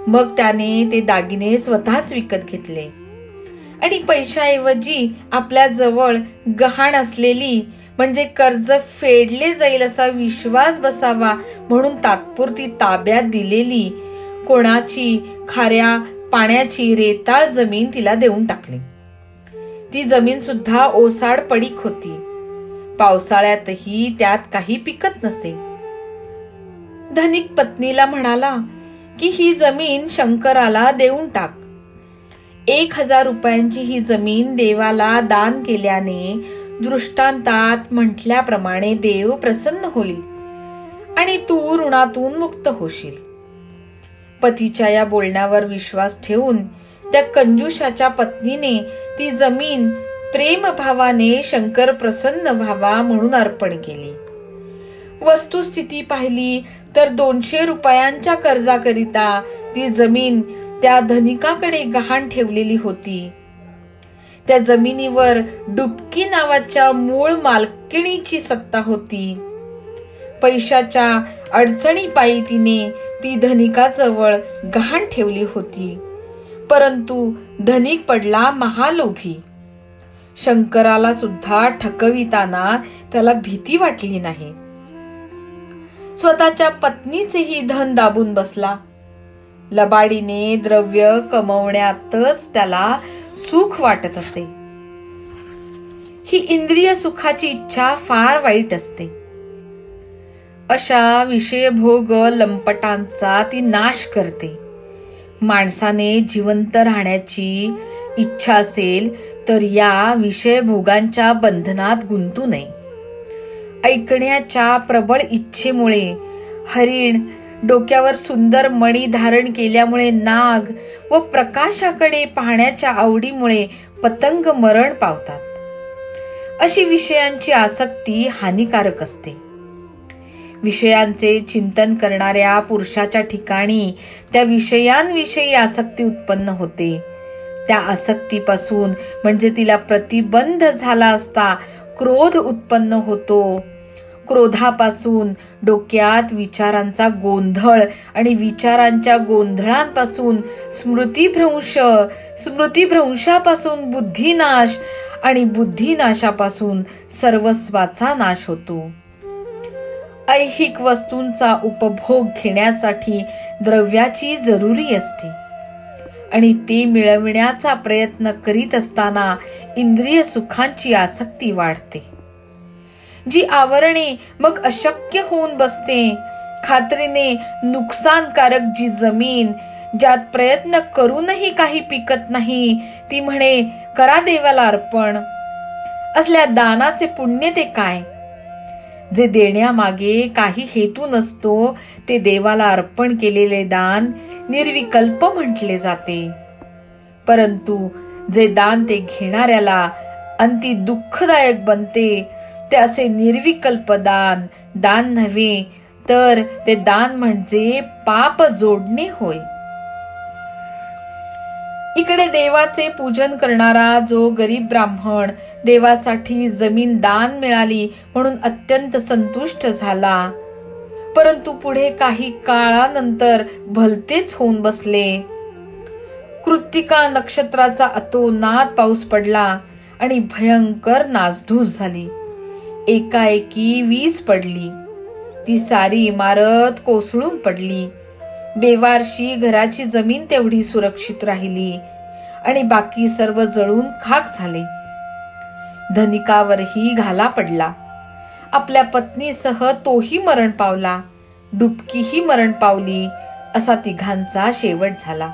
मग त्याने ते दागिने स्वतःच विकत घेतले आणि पैशाऐवजी आपल्या जवळ गहाण असलेली, म्हणजे कर्ज फेडले जाईल असा विश्वास बसावा म्हणून तात्पुरती ताब्यात दिलेली कोणाची खाऱ्या पाण्याची रेताळ जमीन तिला देऊन टाकली. ती जमीन सुद्धा ओसाड पडीक होती. पावसाळ्यातही त्यात काही पिकत नसे. धनिक पत्नीला म्हणाला की ही जमीन शंकराला देऊन टाक. 1000 रुपयांची ही जमीन देवाला दान केल्याने दृष्टांतात म्हटल्याप्रमाणे देव प्रसन्न होईल आणि तू ऋणातून मुक्त होशील. पतीच्या या बोलण्यावर विश्वास ठेवून त्या कंजूषाच्या पत्नीने ती जमीन प्रेमभावाने शंकर प्रसन्न व्हावा म्हणून अर्पण केली. वस्तुस्थिती पाहिली तर 200 रुपयांच्या कर्जाकरिता ती जमीन त्या धनिकाकडे गहाण ठेवलेली होती. त्या जमिनीवर डुबकी नावाच्या मूळ मालकिणीची सत्ता होती. पैशाच्या अडचणीपायी तिने ती धनिकाजवळ गहाण ठेवली होती. परंतु धनिक पडला महालोभी. शंकराला सुद्धा ठकविताना त्याला भीती वाटली नाही. स्वतःच्या पत्नीचेही धन दाबून बसला. लबाडीने द्रव्य कमवण्यातच त्याला सुख वाटत असे. ही इंद्रिय सुखाची इच्छा फार वाईट असते. अशा विषयभोग लंपटांचा ती नाश करते. माणसाने जिवंत राहण्याची इच्छा असेल तर या विषयभोगांच्या बंधनात गुंतू नये. ऐकण्याच्या प्रबळ इच्छेमुळे हरिण, डोक्यावर सुंदर मणी धारण केल्यामुळे नाग व प्रकाशाकडे पाहण्याच्या आवडीमुळे पतंग मरण पावतात. अशी विषयांची आसक्ती हानिकारक असते. विषयांचे चिंतन करणाऱ्या पुरुषाच्या ठिकाणी त्या विषयांविषयी आसक्ती उत्पन्न होते. त्या आसक्तीपासून म्हणजे तिला प्रतिबंध झाला असता क्रोध उत्पन्न होतो. क्रोधापासून डोक्यात विचारांचा गोंधळ आणि विचारांच्या गोंधळांपासून स्मृतिभ्रंश, स्मृतिभ्रंशापासून बुद्धिनाश आणि बुद्धिनाशापासून सर्वस्वाचा नाश होतो. ऐहिक वस्तूंचा उपभोग घेण्यासाठी द्रव्याची जरुरी असते आणि ते मिळविण्याचा प्रयत्न करीत असताना इंद्रिय सुखांची आसक्ती वाढते. जी आवरणे मग अशक्य होऊन बसते. खात्रीने नुकसानकारक जी जमीन, ज्यात प्रयत्न करूनही काही पिकत नाही, ती म्हणे करा देवाला अर्पण. असल्या दानाचे पुण्य ते काय? जे देण्यामागे काही हेतू नसतो ते देवाला अर्पण केलेले दान निर्विकल्प म्हटले जाते. परंतु जे दान ते घेणाऱ्याला अंती दुःखदायक बनते ते असे निर्विकल्प दान दान नव्हे, तर ते दान म्हणजे पाप जोडणे होय. इकडे देवाचे पूजन करणारा जो गरीब ब्राह्मण देवासाठी जमीन दान मिळाली म्हणून अत्यंत संतुष्ट झाला. परंतु पुढे काही काळानंतर भलतेच होऊन बसले. कृत्तिका नक्षत्राचा अतोनात पाऊस पडला आणि भयंकर नासधूस झाली. एकाएकी वीज पडली. ती सारी इमारत कोसळून पडली. बेवारशी घराची जमीन तेवढी सुरक्षित राहिली आणि बाकी सर्व जळून खाक झाले. धनिकावरही घाला पडला. आपल्या पत्नीसह तोही मरण पावला. डुबकीही मरण पावली. असा तिघांचा शेवट झाला.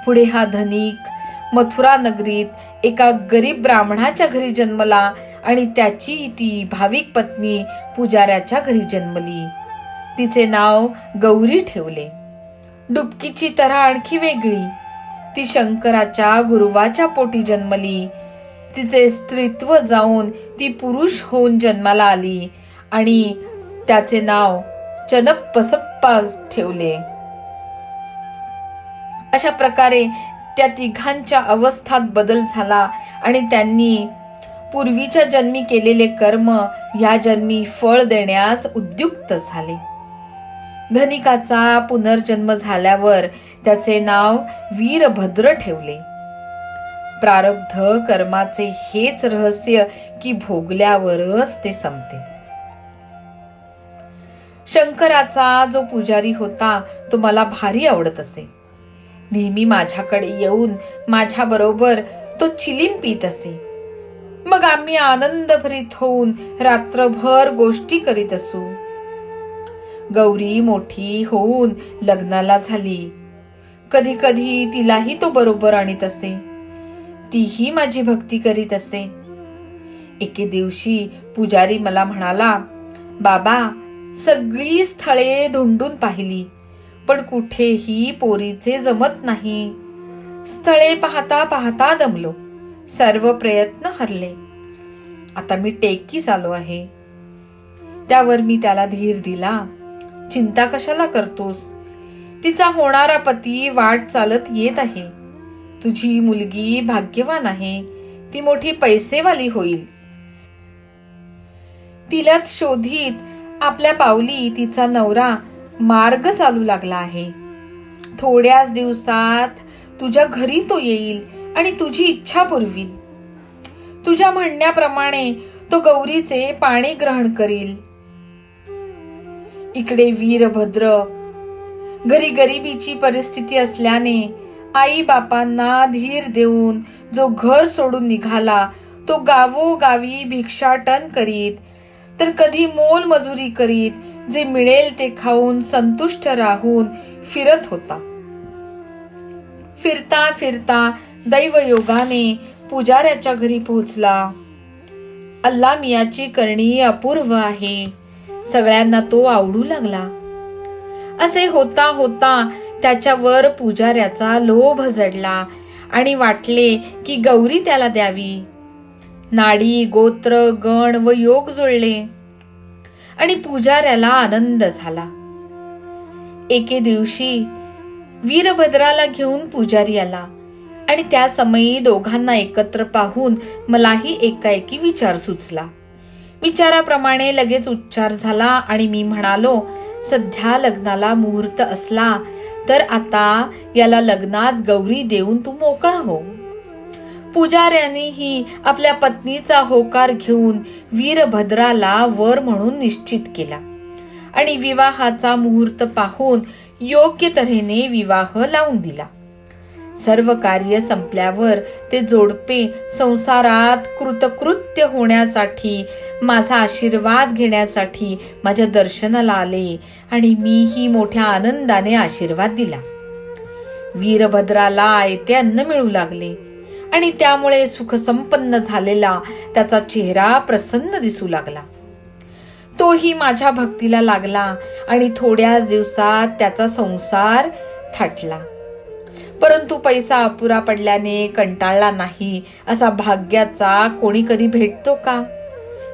पुढे हा धनिक मथुरा नगरीत एका गरीब ब्राह्मणाच्या घरी जन्मला आणि त्याची ती भाविक पत्नी पुजाऱ्याच्या घरी जन्मली. तिचे नाव गौरी ठेवले. डुबकीची तऱ्हा आणखी वेगळी. ती शंकराच्या गुरुवाच्या पोटी जन्मली. तिचे स्त्रीत्व जाऊन ती पुरुष होऊन जन्माला आली आणि त्याचे नाव चनप्पसप्पा ठेवले. अशा प्रकारे त्या तिघांच्या अवस्थात बदल झाला आणि त्यांनी पूर्वीच्या जन्मी केलेले कर्म या जन्मी फळ देण्यास उद्युक्त झाले. धनिकाचा पुनर्जन्म झाल्यावर त्याचे नाव वीरभद्र ठेवले. प्रारब्ध कर्माचे हेच रहस्य की भोगल्यावरच ते संपते. शंकराचा जो पुजारी होता तो मला भारी आवडत असे. नेहमी माझ्याकडे येऊन माझ्या बरोबर तो चिलीम पीत असे. मग आम्ही आनंदभरीत होऊन रात्रभर गोष्टी करीत असू. गौरी मोठी होऊन लग्नाला झाली. कधी कधी तिलाही तो बरोबर आणीत असे. तीही माझी भक्ती करीत असे. एके दिवशी पुजारी मला म्हणाला, बाबा, सगळी स्थळे धुंडून पाहिली पण कुठेही पोरीचे जमत नाही. स्थळे पाहता पाहता दमलो. सर्व प्रयत्न हरले. आता मी टेकीस आलो आहे. त्यावर मी त्याला धीर दिला. चिंता कशाला करतोस? तिचा होणारा पती वाट चालत येत आहे. तुझी मुलगी भाग्यवान आहे. ती मोठी पैसेवाली होईल. तिलाच शोधित आपल्या पावली तिचा नवरा मार्ग चालू लागला आहे. थोड्याच दिवसात तुझ्या घरी तो येईल आणि तुझी इच्छा पुरवील. तुझ्या म्हणण्याप्रमाणे तो गौरीचे पाणी ग्रहण करील. इकडे वीरभद्र घरी गरिबीची परिस्थिती असल्याने आई बापांना धीर देऊन जो घर सोडून निघाला तो गावोगावी भिक्षाटन करीत, तर कधी मोल मजुरी करीत, जे मिळेल ते खाऊन संतुष्ट राहून फिरत होता. फिरता फिरता दैवयोगाने पुजाऱ्याच्या घरी पोहोचला. अल्ला मियाची करणी अपूर्व आहे. सगळ्यांना तो आवडू लागला. असे होता होता त्याच्यावर पुजाऱ्याचा लोभ जडला आणि वाटले की गौरी त्याला द्यावी. नाडी, गोत्र, गण व योग जुळले आणि पुजाऱ्याला आनंद झाला. एके दिवशी वीरभद्राला घेऊन पुजारी आला आणि त्या समयी दोघांना एकत्र पाहून मलाही एकाएकी विचार सुचला. विचाराप्रमाणे लगेच उच्चार झाला आणि मी म्हणालो, सध्या लग्नाला मुहूर्त असला तर आता याला लग्नात गौरी देऊन तू मोकळा हो. पुजाऱ्यांनीही आपल्या पत्नीचा होकार घेऊन वीरभद्राला वर म्हणून निश्चित केला आणि विवाहाचा मुहूर्त पाहून योग्य तऱ्हेने विवाह लावून दिला. सर्व कार्य संपल्यावर ते जोडपे संसारात कृतकृत्य होण्यासाठी माझा आशीर्वाद घेण्यासाठी माझ्या दर्शनाला आले आणि मीही मोठ्या आनंदाने आशीर्वाद दिला. वीरभद्राला आयते अन्न मिळू लागले आणि त्यामुळे सुखसंपन्न झालेला त्याचा चेहरा प्रसन्न दिसू लागला. तोही माझ्या भक्तीला लागला आणि थोड्याच दिवसात त्याचा संसार थाटला. परंतु पैसा अपुरा पडल्याने कंटाळला नाही असा भाग्याचा कोणी कधी भेटतो का?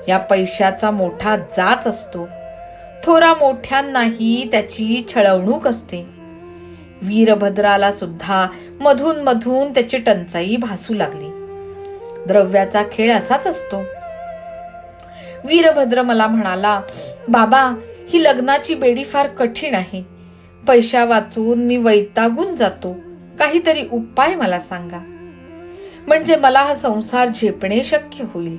या पैशाचा मोठा जाच असतो. थोरा मोठ्यांनाही त्याची छळवणूक असते. वीरभद्राला सुद्धा मधून मधून त्याची टंचाई भासू लागली. द्रव्याचा खेळ असाच असतो. वीरभद्र मला म्हणाला, बाबा, ही लग्नाची बेडी फार कठीण आहे. पैसा वाचून मी वैतागून जातो. काहीतरी उपाय मला सांगा, म्हणजे मला हा संसार झेपणे शक्य होईल.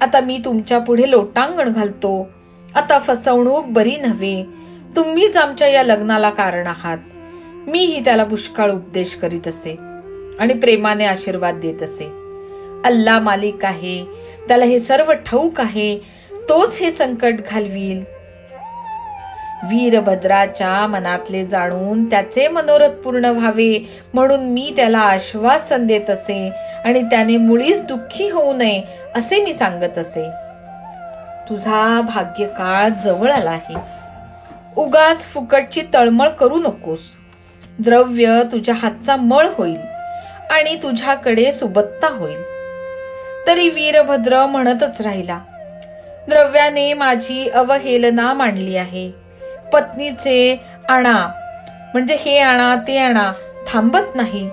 आता मी तुमच्या पुढे लोटांगण घालतो. आता फसवणूक बरी नव्हे. तुम्हीच आमच्या या लग्नाला कारण आहात. मीही त्याला पुष्कळ उपदेश करीत असे आणि प्रेमाने आशीर्वाद देत असे. अल्ला मालिक आहे, त्याला हे सर्व ठाऊक आहे. तोच हे संकट घालवील. वीरभद्राच्या मनातले जाणून त्याचे मनोरथ पूर्ण व्हावे म्हणून मी त्याला आश्वासन देत असे आणि त्याने मुळीच दुःखी होऊ नये असे मी सांगत असे. तुझा भाग्यकाळ जवळ आला आहे. उगाच फुकटची तळमळ करू नकोस. द्रव्य तुझ्या हातचा मळ होईल आणि तुझ्याकडे सुबत्ता होईल. तरी वीरभद्र म्हणतच राहिला, द्रव्याने माझी अवहेलना मांडली आहे. पत्नीचे आणा म्हणजे हे आणा ते आणा थांबत नाही.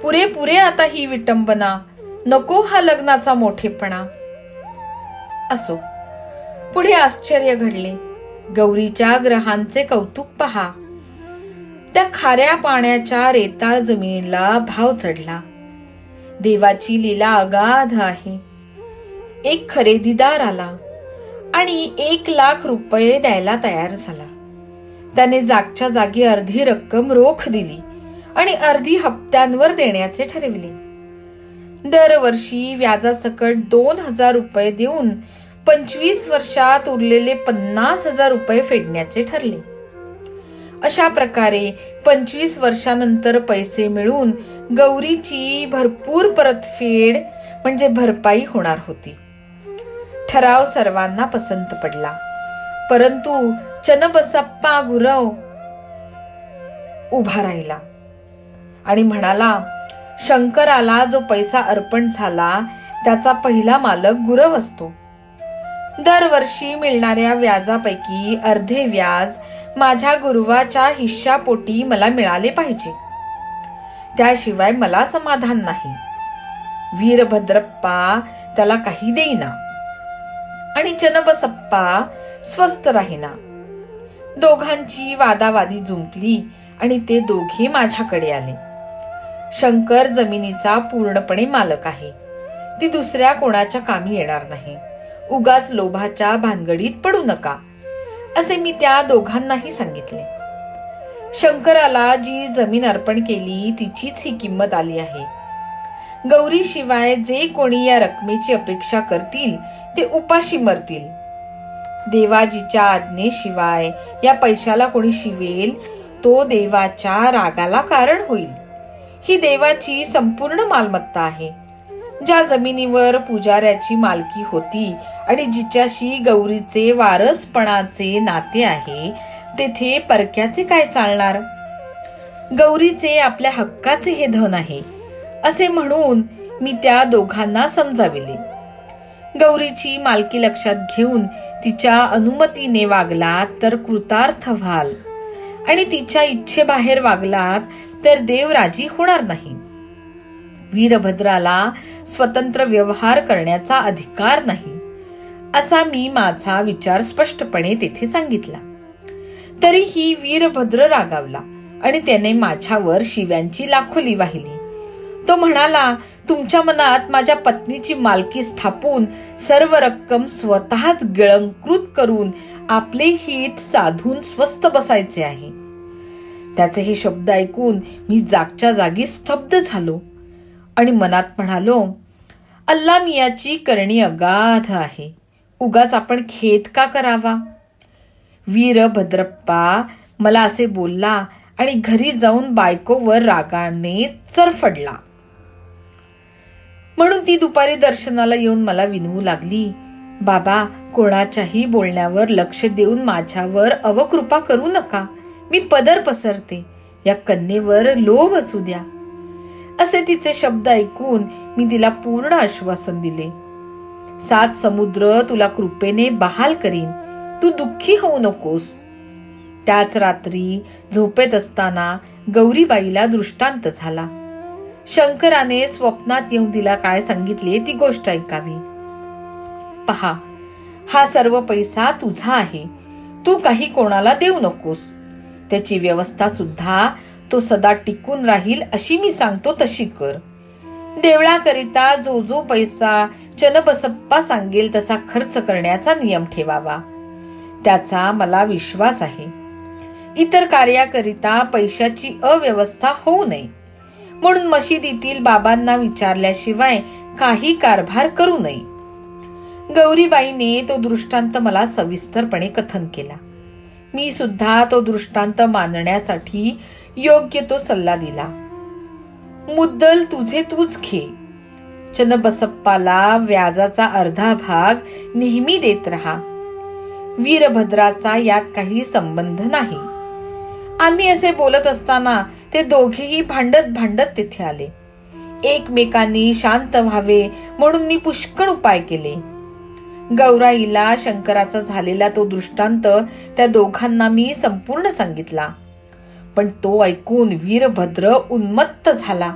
पुरे आता ही विटंबना. नको हा लग्नाचा मोठेपणा. असो, पुढे आश्चर्य घडले. गौरीच्या ग्रहांचे कौतुक पहा. त्या खाऱ्या पाण्याच्या रेताळ जमिनीला भाव चढला. देवाची लीला अगाध आहे. एक खरेदीदार आला आणि 1,00,000 रुपये द्यायला तयार झाला. त्याने जागच्या जागी अर्धी रक्कम रोख दिली आणि अर्धी हप्त्यांवर देण्याचे ठरविले. दरवर्षी व्याजासकट 2,000 रुपये देऊन 25 वर्षात उरलेले 50,000 रुपये फेडण्याचे ठरले. अशा प्रकारे 25 वर्षानंतर पैसे मिळून गौरीची भरपूर परतफेड म्हणजे भरपाई होणार होती. ठराव सर्वांना पसंत पडला. परंतु चन्नबसप्पा गुरव उभा राहिला आणि म्हणाला, शंकराला जो पैसा अर्पण झाला त्याचा पहिला मालक गुरव असतो. दरवर्षी मिळणाऱ्या व्याजापैकी अर्धे व्याज माझ्या गुरुवाच्या हिश्शापोटी मला मिळाले पाहिजे. त्याशिवाय मला समाधान नाही. वीरभद्रप्पा त्याला काही देईना आणि चन्नबसप्पा स्वस्थ राहीना. दोघांची वादावादी जुंपली आणि ते दोघे माझ्याकडे आले. शंकर जमिनीचा पूर्णपणे मालक आहे. ती दुसऱ्या कोणाच्या कामी येणार नाही. उगाच लोभाच्या भानगडीत पडू नका असे मी त्या दोघांनाही सांगितले. शंकराला जी जमीन अर्पण केली तिचीच ही किंमत आली आहे. गौरी शिवाय जे कोणी या रकमेची अपेक्षा करतील ते उपाशी मरतील. देवाजीच्या आज्ञेशिवाय या पैशाला कोणी शिवेल तो देवाच्या रागाला कारण होईल. ही देवाची संपूर्ण मालमत्ता आहे. ज्या जमिनीवर पुजाऱ्याची मालकी होती आणि जिच्याशी गौरीचे वारसपणाचे नाते आहे तेथे परक्याचे काय चालणार. गौरीचे आपल्या हक्काचे हे धन आहे असे म्हणून मी त्या दोघांना समजाविले. गौरीची मालकी लक्षात घेऊन तिच्या अनुमतीने वागलात तर कृतार्थ व्हाल आणि तिच्या इच्छेबाहेर वागलात तर देव राजी होणार नाही. वीरभद्राला स्वतंत्र व्यवहार करण्याचा अधिकार नाही असा मी माझा विचार स्पष्टपणे तेथे सांगितला. तरीही वीरभद्र रागावला आणि त्याने माझ्यावर शिव्यांची लाखोली वाहिली. तो म्हणाला, तुमच्या मनात माझ्या पत्नीची मालकी स्थापून सर्व रक्कम स्वतःच गिळंकृत करून आपले हित साधून स्वस्थ बसायचे आहे. त्याचे हे शब्द ऐकून मी जागच्या जागी स्तब्ध झालो आणि मनात म्हणालो, अल्ला मियाची करणी अगाध आहे, उगाच आपण खेद का करावा. वीरभद्रप्पा मला असे बोलला आणि घरी जाऊन बायकोवर रागाने चरफडला. म्हणून ती दुपारी दर्शनाला येऊन मला विनवू लागली, बाबा कोणाच्याही बोलण्यावर लक्ष देऊन माझ्यावर अवकृपा करू नका, मी पदर पसरते, या कन्येवर लोभ असू द्या. असे तिचे शब्द ऐकून मी तिला पूर्ण आश्वासन दिले. 7 समुद्र तुला कृपेने बहाल करीन, तू दुःखी होऊ नकोस. त्याच रात्री झोपेत असताना गौरीबाईला दृष्टांत झाला. शंकराने स्वप्नात येऊन तिला काय सांगितले ती गोष्ट ऐकावी. पहा, हा सर्व पैसा तुझा आहे, तू काही कोणाला देऊ नकोस. त्याची व्यवस्था सुद्धा तो सदा टिकून राहील अशी मी सांगतो तशी कर. देवळाकरिता जो जो पैसा चन्नबसप्पा सांगेल तसा खर्च करण्याचा नियम ठेवावा. त्याचा मला विश्वास आहे. इतर कार्याकरिता पैशाची अव्यवस्था होऊ नये म्हणून मशिदीतील बाबांना विचारल्याशिवाय काही कारभार करू नये. गौरीबाईने तो दृष्टांत मला सविस्तरपणे कथन केला. मी सुद्धा तो दृष्टांत मानण्यासाठी योग्य तो सल्ला दिला. मुद्दल तुझे तूच घे. चन्नबसप्पाला व्याजाचा अर्धा भाग नेहमी देत राहा. वीरभद्राचा यात काही संबंध नाही. आम्ही असे बोलत असताना ते दोघेही भांडत तेथे आले. एकमेकांनी शांत व्हावे म्हणून मी पुष्कळ उपाय केले. गौराईला शंकराचा झालेला तो दृष्टांत त्या दोघांना मी संपूर्ण सांगितला. पण तो ऐकून वीरभद्र उन्मत्त झाला.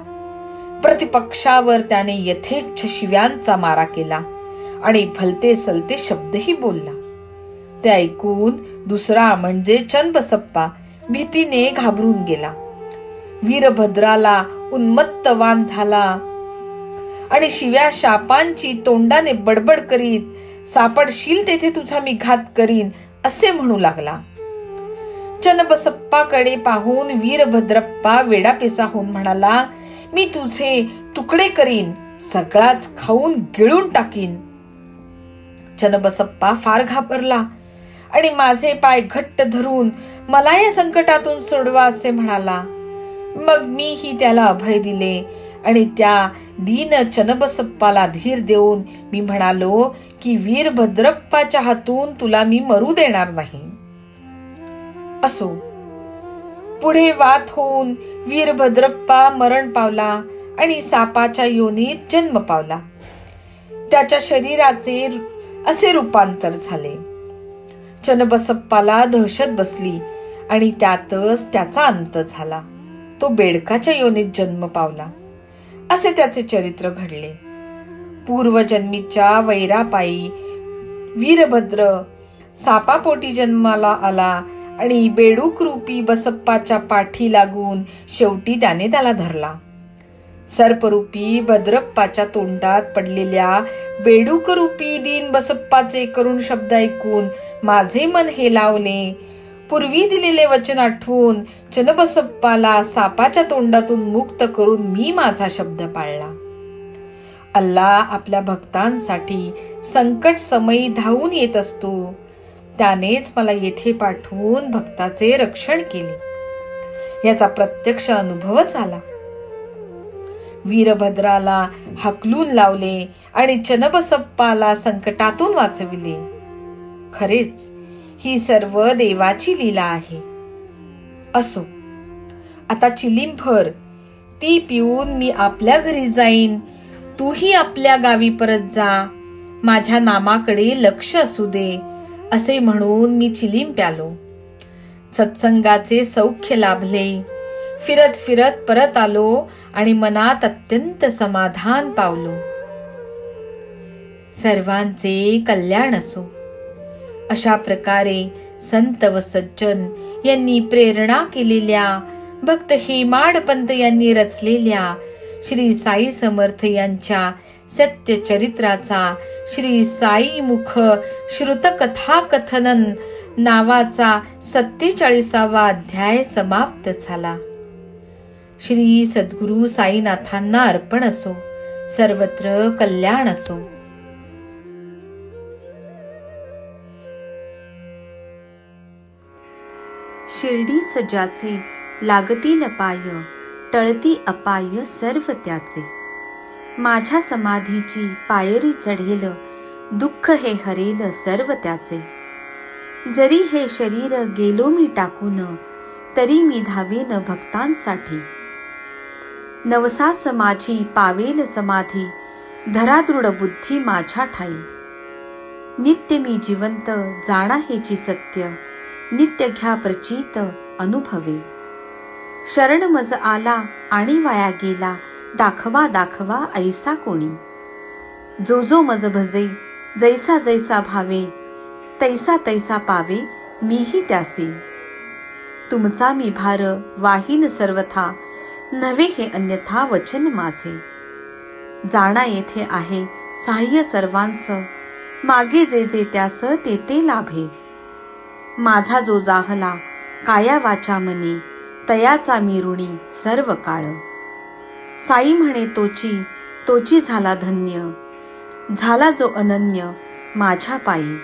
प्रतिपक्षावर त्याने यथेच्छ शिव्यांचा मारा केला आणि भलते सलते शब्दही बोलला. ते ऐकून दुसरा म्हणजे चन्नबसप्पा भीतीने घाबरून गेला. वीरभद्राला उन्मत्तवान झाला आणि शिव्या शापांची तोंडाने बडबड करीत, सापडशील तेथे तुझा मी घात करीन असे म्हणू लागला. चन्नबसप्पाकडे पाहून वीरभद्रप्पा वेडापिसा होऊन म्हणाला, मी तुझे तुकडे करीन, सगळाच खाऊन गिळून टाकीन. चन्नबसप्पा फार घाबरला आणि माझे पाय घट्ट धरून मला या संकटातून सोडवा असे म्हणाला. मग मीही त्याला अभय दिले आणि त्या दीन चन्नबसप्पाला धीर देऊन मी म्हणालो की वीरभद्रप्पाच्या हातून तुला मी मरू देणार नाही. असो, पुढे वात होऊन वीरभद्रप्पा मरण पावला आणि सापाच्या योनीत जन्म पावला. त्याच्या शरीराचे असे रूपांतर झाले. चन्नबसप्पाला दहशत बसली आणि त्यातच त्याचा अंत झाला. तो बेडकाच्या योनीत जन्म पावला. असे त्याचे चरित्र घडले. पूर्वजन्मीच्या वैरापायी वीरभद्र सापापोटी जन्माला आला आणि बेडूक रूपी बसप्पाच्या पाठी लागून शेवटी त्याने त्याला धरला. सर्परूपी भद्रप्पाच्या तोंडात पडलेल्या बेडूक रूपी दीन बसप्पाचे करुण शब्द ऐकून माझे मन हेलावले. पूर्वी दिलेले वचन आठवून चन्नबसप्पाला सापाच्या तोंडातून मुक्त करून मी माझा शब्द पाळला. अल्लाह आपल्या भक्तांसाठी संकट समयी धावून येत असतो. त्यानेच मला येथे पाठवून भक्ताचे रक्षण केले याचा प्रत्यक्ष अनुभवच आला. वीरभद्राला हाकलून लावले आणि चन्नबसप्पाला संकटातून वाचविले. खरेच ही सर्व देवाची लीला आहे. असो, आता चिलीम भर, ती पिऊन मी आपल्या घरी जाईन. तूही आपल्या गावी परत जा. माझ्या नामाकडे लक्ष असू दे असे म्हणून मी चिलीम प्यालो. सत्संगाचे सौख्य लाभले. फिरत फिरत परत आलो आणि मनात अत्यंत समाधान पावलो. सर्वांचे कल्याण असो. अशा प्रकारे संत व सज्जन यांनी प्रेरणा केलेल्या, भक्त हेमाडपंत यांनी रचलेल्या श्री साई समर्थ यांच्या सत्य चरित्राचा श्री साई मुख श्रुतकथा कथनन नावाचा 47वा अध्याय समाप्त झाला. श्री सद्गुरु साईनाथांना अर्पण असो. सर्वत्र कल्याण असो. शिर्डी सजाचे लागतील पाय, टळती अपाय सर्व त्याचे. माझ्या समाधीची पायरी चढेल, दुःख हे हरेल सर्व त्याचे. जरी हे शरीर गेलो मी टाकून, तरी मी धावेन भक्तांसाठी. नवसास माझी पावेल समाधी, धरा दृढ बुद्धी माझ्या ठाई. नित्य मी जिवंत जाणा हेची सत्य, नित्य घ्या प्रचित अनुभवे. शरण मज आला आणि वाया गेला, दाखवा दाखवा ऐसा कोणी. जो जो मज भजे जैसा जैसा भावे, तैसा तैसा पावे मीही त्यासी. तुमचा मी भार वाहीन सर्वथा, नव्हे हे अन्यथा वचन माझे. जाणा येथे आहे सहाय्य सर्वांच, मागे जे जे त्यास ते ते लाभे. माझा जो जाहला काया वाचा मनी, तयाचा मी ऋणी सर्व काळ. साई म्हणे तोची झाला धन्य, झाला जो अनन्य माझ्या पायी.